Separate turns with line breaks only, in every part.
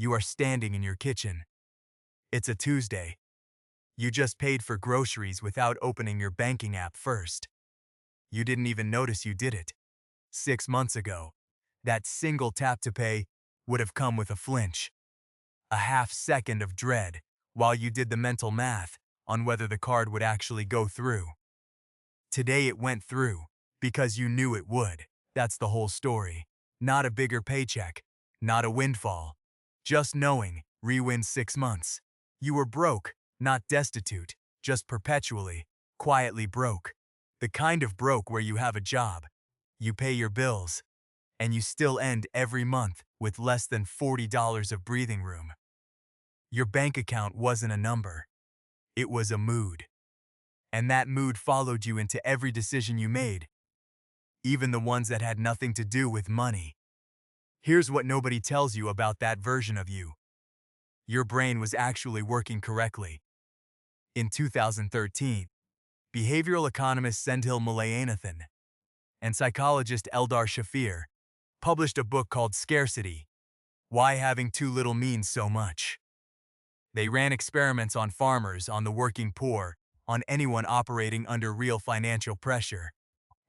You are standing in your kitchen. It's a Tuesday. You just paid for groceries without opening your banking app first. You didn't even notice you did it. 6 months ago, that single tap to pay would have come with a flinch, a half second of dread while you did the mental math on whether the card would actually go through. Today it went through because you knew it would. That's the whole story. Not a bigger paycheck, not a windfall. Just knowing, rewind 6 months. You were broke, not destitute, just perpetually, quietly broke. The kind of broke where you have a job, you pay your bills, and you still end every month with less than $40 of breathing room. Your bank account wasn't a number. It was a mood. And that mood followed you into every decision you made, even the ones that had nothing to do with money. Here's what nobody tells you about that version of you. Your brain was actually working correctly. In 2013, behavioral economist Sendhil Mullainathan and psychologist Eldar Shafir published a book called Scarcity: Why Having Too Little Means So Much. They ran experiments on farmers, on the working poor, on anyone operating under real financial pressure,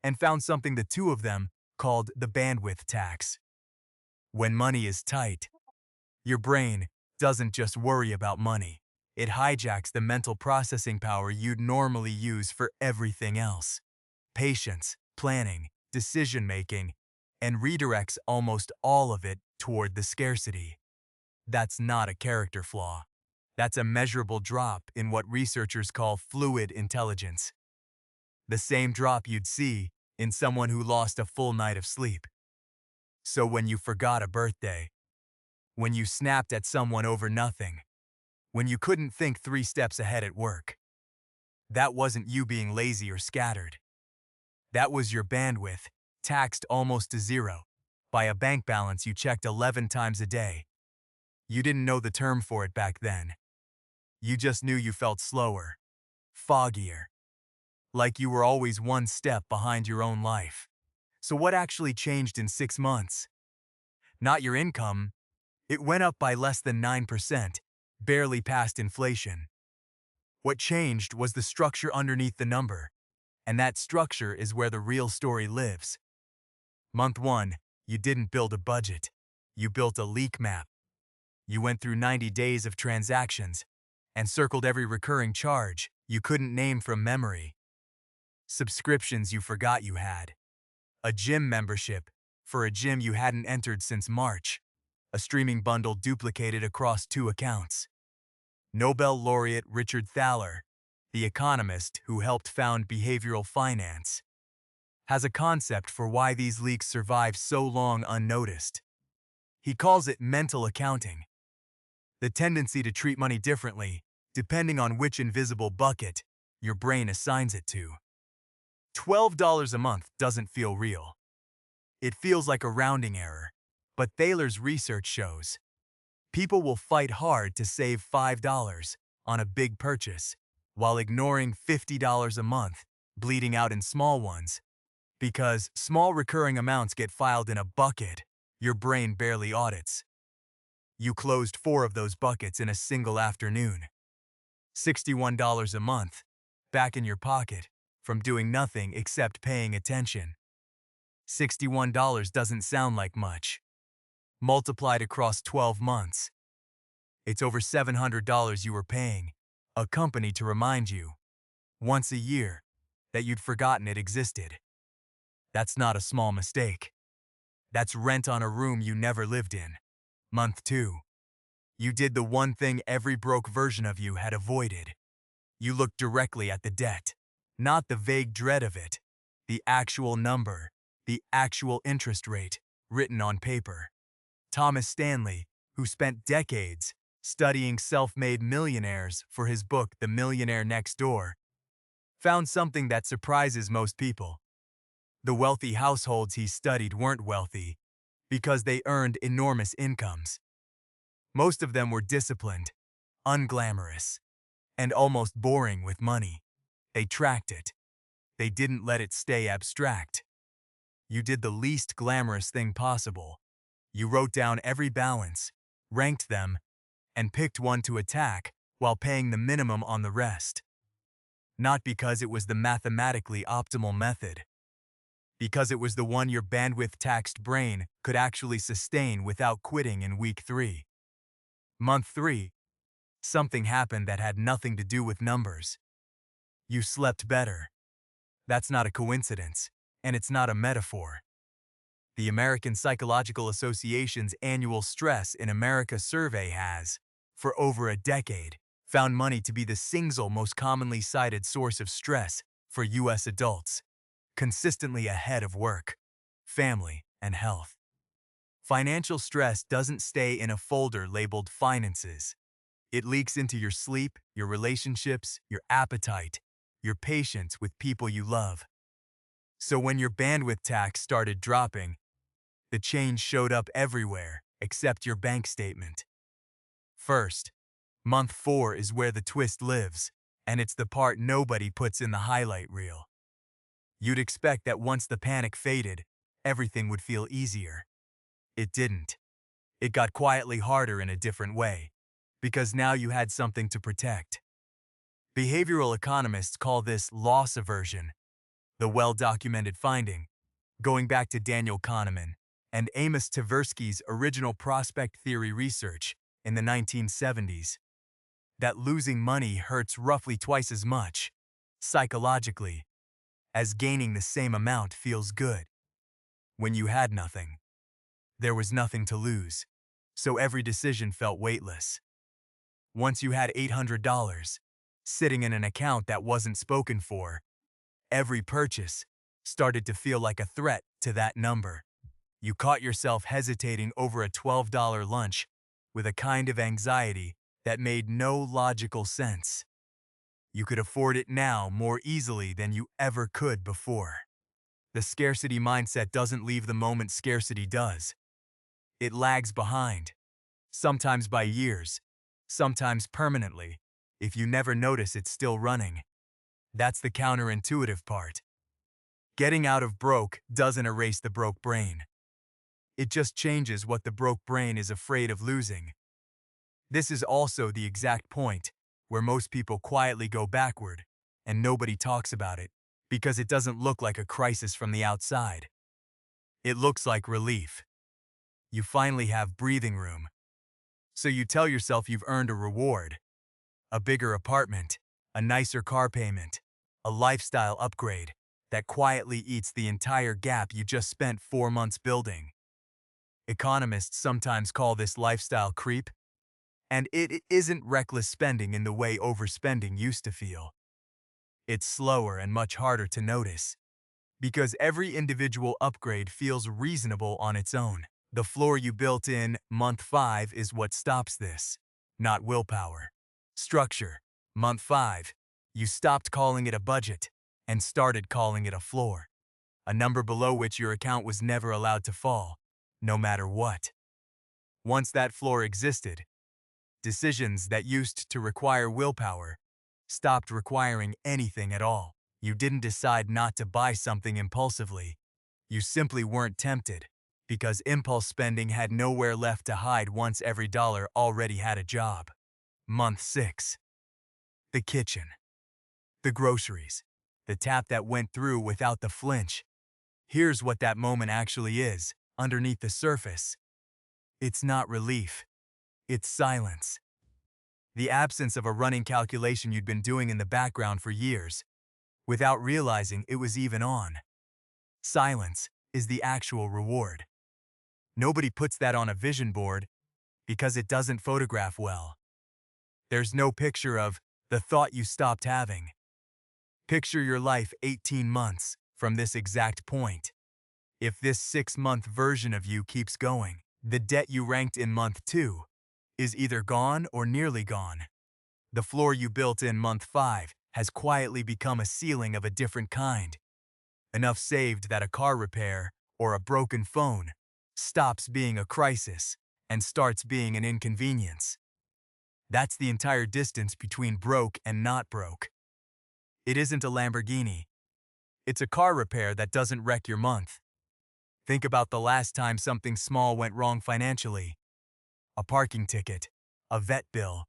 and found something the two of them called the bandwidth tax. When money is tight, your brain doesn't just worry about money. It hijacks the mental processing power you'd normally use for everything else. Patience, planning, decision-making, and redirects almost all of it toward the scarcity. That's not a character flaw. That's a measurable drop in what researchers call fluid intelligence. The same drop you'd see in someone who lost a full night of sleep. So when you forgot a birthday, when you snapped at someone over nothing, when you couldn't think 3 steps ahead at work, that wasn't you being lazy or scattered. That was your bandwidth, taxed almost to zero, by a bank balance you checked 11 times a day. You didn't know the term for it back then. You just knew you felt slower, foggier, like you were always one step behind your own life. So what actually changed in 6 months? Not your income. It went up by less than 9%, barely past inflation. What changed was the structure underneath the number, and that structure is where the real story lives. Month 1, you didn't build a budget. You built a leak map. You went through 90 days of transactions and circled every recurring charge you couldn't name from memory. Subscriptions you forgot you had. A gym membership for a gym you hadn't entered since March. A streaming bundle duplicated across 2 accounts. Nobel laureate Richard Thaler, the economist who helped found behavioral finance, has a concept for why these leaks survive so long unnoticed. He calls it mental accounting. The tendency to treat money differently, depending on which invisible bucket your brain assigns it to. $12 a month doesn't feel real. It feels like a rounding error, but Thaler's research shows people will fight hard to save $5 on a big purchase while ignoring $50 a month, bleeding out in small ones, because small recurring amounts get filed in a bucket your brain barely audits. You closed 4 of those buckets in a single afternoon. $61 a month, back in your pocket, from doing nothing except paying attention. $61 doesn't sound like much. Multiplied across 12 months, it's over $700 you were paying a company to remind you, once a year, that you'd forgotten it existed. That's not a small mistake. That's rent on a room you never lived in. Month 2. You did the one thing every broke version of you had avoided. You looked directly at the debt, not the vague dread of it, the actual number, the actual interest rate, written on paper. Thomas Stanley, who spent decades studying self-made millionaires for his book The Millionaire Next Door, found something that surprises most people. The wealthy households he studied weren't wealthy because they earned enormous incomes. Most of them were disciplined, unglamorous, and almost boring with money. They tracked it. They didn't let it stay abstract. You did the least glamorous thing possible. You wrote down every balance, ranked them, and picked one to attack while paying the minimum on the rest. Not because it was the mathematically optimal method, because it was the one your bandwidth-taxed brain could actually sustain without quitting in week 3. Month 3, something happened that had nothing to do with numbers. You slept better. That's not a coincidence, and it's not a metaphor. The American Psychological Association's annual Stress in America survey has, for over a decade, found money to be the single most commonly cited source of stress for U.S. adults, consistently ahead of work, family, and health. Financial stress doesn't stay in a folder labeled finances. It leaks into your sleep, your relationships, your appetite, your patience with people you love. So when your bandwidth tax started dropping, the change showed up everywhere except your bank statement. First, month 4 is where the twist lives, and it's the part nobody puts in the highlight reel. You'd expect that once the panic faded, everything would feel easier. It didn't. It got quietly harder in a different way, because now you had something to protect. Behavioral economists call this loss aversion, the well-documented finding, going back to Daniel Kahneman and Amos Tversky's original prospect theory research in the 1970s, that losing money hurts roughly twice as much, psychologically, as gaining the same amount feels good. When you had nothing, there was nothing to lose, so every decision felt weightless. Once you had $800 sitting in an account that wasn't spoken for, every purchase started to feel like a threat to that number. You caught yourself hesitating over a $12 lunch with a kind of anxiety that made no logical sense. You could afford it now more easily than you ever could before. The scarcity mindset doesn't leave the moment scarcity does. It lags behind, sometimes by years, sometimes permanently, if you never notice it's still running. That's the counterintuitive part. Getting out of broke doesn't erase the broke brain. It just changes what the broke brain is afraid of losing. This is also the exact point where most people quietly go backward, and nobody talks about it, because it doesn't look like a crisis from the outside. It looks like relief. You finally have breathing room. So you tell yourself you've earned a reward. A bigger apartment, a nicer car payment, a lifestyle upgrade that quietly eats the entire gap you just spent 4 months building. Economists sometimes call this lifestyle creep, and it isn't reckless spending in the way overspending used to feel. It's slower and much harder to notice, because every individual upgrade feels reasonable on its own. The floor you built in month 5 is what stops this, not willpower. Structure. Month 5, you stopped calling it a budget and started calling it a floor, a number below which your account was never allowed to fall, no matter what. Once that floor existed, decisions that used to require willpower stopped requiring anything at all. You didn't decide not to buy something impulsively. You simply weren't tempted, because impulse spending had nowhere left to hide once every dollar already had a job. Month 6. The kitchen. The groceries. The tap that went through without the flinch. Here's what that moment actually is, underneath the surface. It's not relief. It's silence. The absence of a running calculation you'd been doing in the background for years, without realizing it was even on. Silence is the actual reward. Nobody puts that on a vision board because it doesn't photograph well. There's no picture of the thought you stopped having. Picture your life 18 months from this exact point. If this 6-month version of you keeps going, the debt you ranked in month 2 is either gone or nearly gone. The floor you built in month 5 has quietly become a ceiling of a different kind. Enough saved that a car repair or a broken phone stops being a crisis and starts being an inconvenience. That's the entire distance between broke and not broke. It isn't a Lamborghini. It's a car repair that doesn't wreck your month. Think about the last time something small went wrong financially. A parking ticket, a vet bill,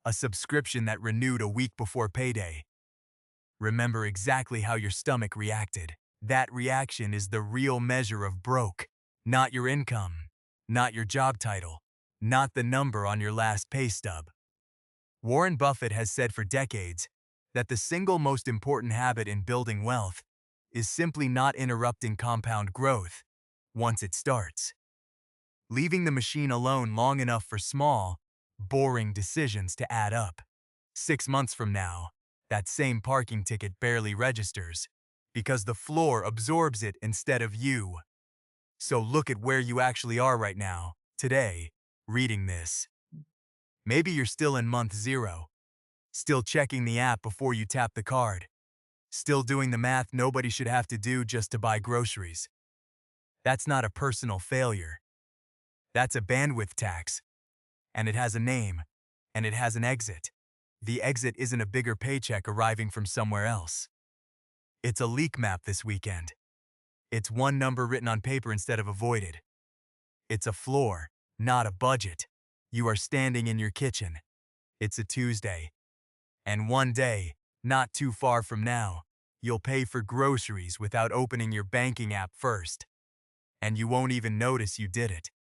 a subscription that renewed a week before payday. Remember exactly how your stomach reacted. That reaction is the real measure of broke, not your income, not your job title, not the number on your last pay stub. Warren Buffett has said for decades that the single most important habit in building wealth is simply not interrupting compound growth once it starts. Leaving the machine alone long enough for small, boring decisions to add up. 6 months from now, that same parking ticket barely registers because the floor absorbs it instead of you. So look at where you actually are right now, today, reading this. Maybe you're still in month 0, still checking the app before you tap the card, still doing the math nobody should have to do just to buy groceries. That's not a personal failure. That's a bandwidth tax. And it has a name, and it has an exit. The exit isn't a bigger paycheck arriving from somewhere else. It's a leak map this weekend. It's one number written on paper instead of avoided. It's a floor, not a budget. You are standing in your kitchen. It's a Tuesday. And one day, not too far from now, you'll pay for groceries without opening your banking app first. And you won't even notice you did it.